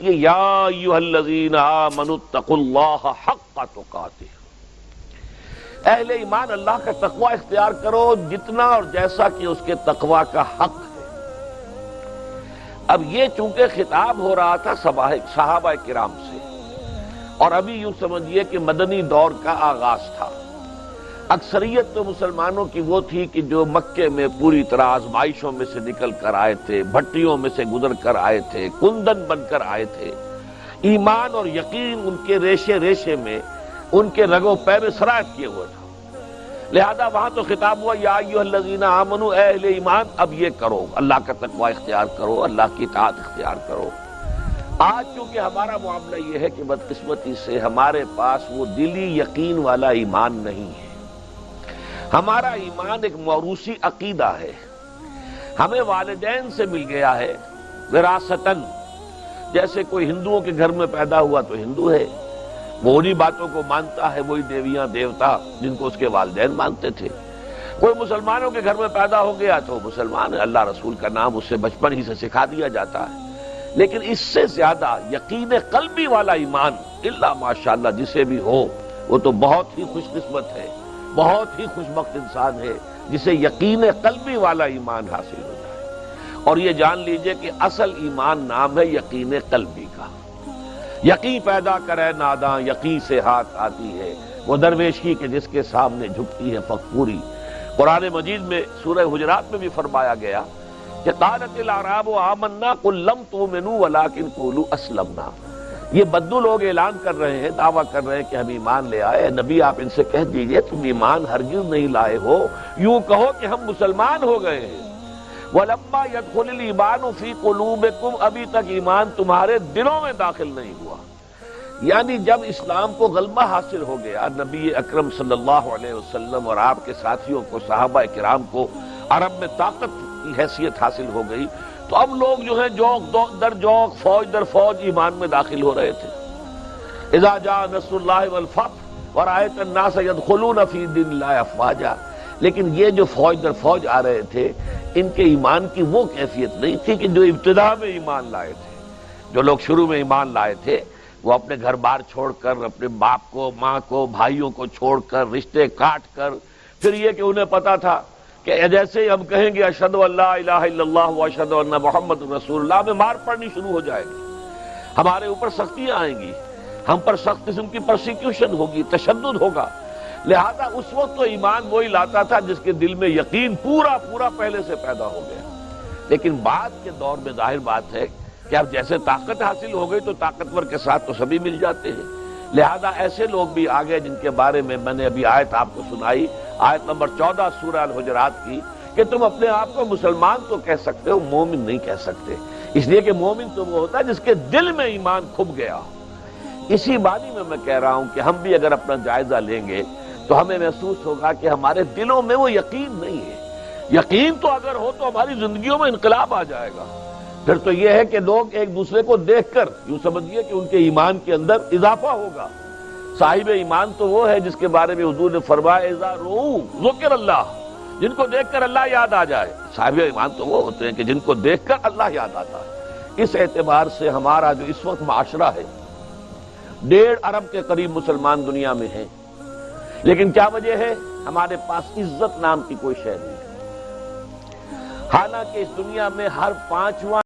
یا ایھا الذین آمنوا اتقوا اللہ حق تقاتہ، اہل ایمان اللہ کا تقوی اختیار کرو جتنا اور جیسا کہ اس کے تقوی کا حق ہے۔ اب یہ چونکہ خطاب ہو رہا تھا صحابہ کرام سے، اور ابھی یوں سمجھیے کہ مدنی دور کا آغاز تھا۔ اکثریت تو مسلمانوں کی وہ تھی کہ جو مکے میں پوری طرح آزمائشوں میں سے نکل کر آئے تھے، بھٹیوں میں سے گزر کر آئے تھے، کندن بن کر آئے تھے۔ ایمان اور یقین ان کے ریشے ریشے میں، ان کے رگ و پے میں سرایت کیے ہوئے تھا، لہذا وہاں تو خطاب ہوا یا ایھا الذین آمنوا، اے اہل ایمان اب یہ کرو، اللہ کا تقوی اختیار کرو، اللہ کی اطاعت اختیار کرو۔ آج چونکہ ہمارا معاملہ یہ ہے کہ بدقسمتی سے ہمارے پاس وہ دلی یقین والا ایمان نہیں ہے۔ ہمارا ایمان ایک موروثی عقیدہ ہے، ہمیں والدین سے مل گیا ہے وراثتاً۔ جیسے کوئی ہندوؤں کے گھر میں پیدا ہوا تو ہندو ہے، وہ انہی باتوں کو مانتا ہے، وہی دیویاں دیوتا جن کو اس کے والدین مانتے تھے۔ کوئی مسلمانوں کے گھر میں پیدا ہو گیا تو مسلمان ہے، اللہ رسول کا نام اسے بچپن ہی سے سکھا دیا جاتا ہے۔ لیکن اس سے زیادہ یقین قلبی والا ایمان الا ماشاءاللہ جسے بھی ہو، وہ تو بہت ہی خوش قسمت ہے، بہت ہی خوشبخت انسان ہے جسے یقین قلبی والا ایمان حاصل ہو جائے۔ اور یہ جان لیجئے کہ اصل ایمان نام ہے یقین قلبی کا۔ یقین پیدا کرے ناداں، یقین سے ہاتھ آتی ہے وہ درویشی کے جس کے سامنے جھکتی ہے فغفوری۔ قرآن مجید میں سورہ حجرات میں بھی فرمایا گیا کہ قالت الاعراب آمنا قل لم تؤمنوا ولکن قولوا اسلمنا۔ یہ بدو لوگ اعلان کر رہے ہیں، دعویٰ کر رہے ہیں کہ ہم ایمان لے آئے۔ نبی آپ ان سے کہہ دیجئے تم ایمان ہرگز نہیں لائے ہو، یوں کہو کہ ہم مسلمان ہو گئے ہیں۔ وَلَمَّا يَدْخُلِ الْإِيمَانُ فِي قُلُوبِكُمْ، ابھی تک ایمان تمہارے دلوں میں داخل نہیں ہوا۔ یعنی جب اسلام کو غلبہ حاصل ہو گیا، نبی اکرم صلی اللہ علیہ وسلم اور آپ کے ساتھیوں کو، صحابہ کرام کو عرب میں طاقت کی حیثیت حاصل ہو گئی، تو اب لوگ جو ہیں جوق در جوق، فوج در فوج ایمان میں داخل ہو رہے تھے۔ اذا جاء نصر اللہ والفتح ورأیت الناس يدخلون فی دین اللہ افواجا۔ لیکن یہ جو فوج در فوج آ رہے تھے، ان کے ایمان کی وہ کیفیت نہیں تھی کہ جو ابتدا میں ایمان لائے تھے۔ جو لوگ شروع میں ایمان لائے تھے وہ اپنے گھر بار چھوڑ کر، اپنے باپ کو، ماں کو، بھائیوں کو چھوڑ کر، رشتے کاٹ کر، پھر یہ کہ انہیں پتا تھا کہ جیسے ہی ہم کہیں گے اشہد ان لا الہ الا اللہ واشہد ان محمد رسول اللہ، میں مار پڑنی شروع ہو جائے گی، ہمارے اوپر سختیاں آئیں گی، ہم پر سخت قسم کی پرسیکیوشن ہوگی، تشدد ہوگا۔ لہذا اس وقت تو ایمان وہی لاتا تھا جس کے دل میں یقین پورا پہلے سے پیدا ہو گیا۔ لیکن بعد کے دور میں ظاہر بات ہے کہ اب جیسے طاقت حاصل ہو گئی تو طاقتور کے ساتھ تو سبھی مل جاتے ہیں۔ لہذا ایسے لوگ بھی آگئے جن کے بارے میں میں نے ابھی آیت آپ کو سنائی، آیت نمبر 14 سورہ الحجرات کی، کہ تم اپنے آپ کو مسلمان تو کہہ سکتے ہو، مومن نہیں کہہ سکتے، اس لیے کہ مومن تو وہ ہوتا ہے جس کے دل میں ایمان کھپ گیا۔ اسی معنی میں کہہ رہا ہوں کہ ہم بھی اگر اپنا جائزہ لیں گے تو ہمیں محسوس ہوگا کہ ہمارے دلوں میں وہ یقین نہیں ہے۔ یقین تو اگر ہو تو ہماری زندگیوں میں انقلاب آ جائے گا۔ پھر تو یہ ہے کہ لوگ ایک دوسرے کو دیکھ کر یوں سمجھیے کہ ان کے ایمان کے اندر اضافہ ہوگا۔ صاحب ایمان تو وہ ہے جس کے بارے میں حضور نے فرمایا اذا رؤوا ذکر اللہ، جن کو دیکھ کر اللہ یاد آ جائے۔ صاحب ایمان تو وہ ہوتے ہیں کہ جن کو دیکھ کر اللہ یاد آتا ہے۔ اس اعتبار سے ہمارا جو اس وقت معاشرہ ہے، 1.5 ارب کے قریب مسلمان دنیا میں ہیں، لیکن کیا وجہ ہے؟ ہمارے پاس عزت نام کی کوئی شے نہیں ہے۔ حالانکہ اس دنیا میں ہر 5واں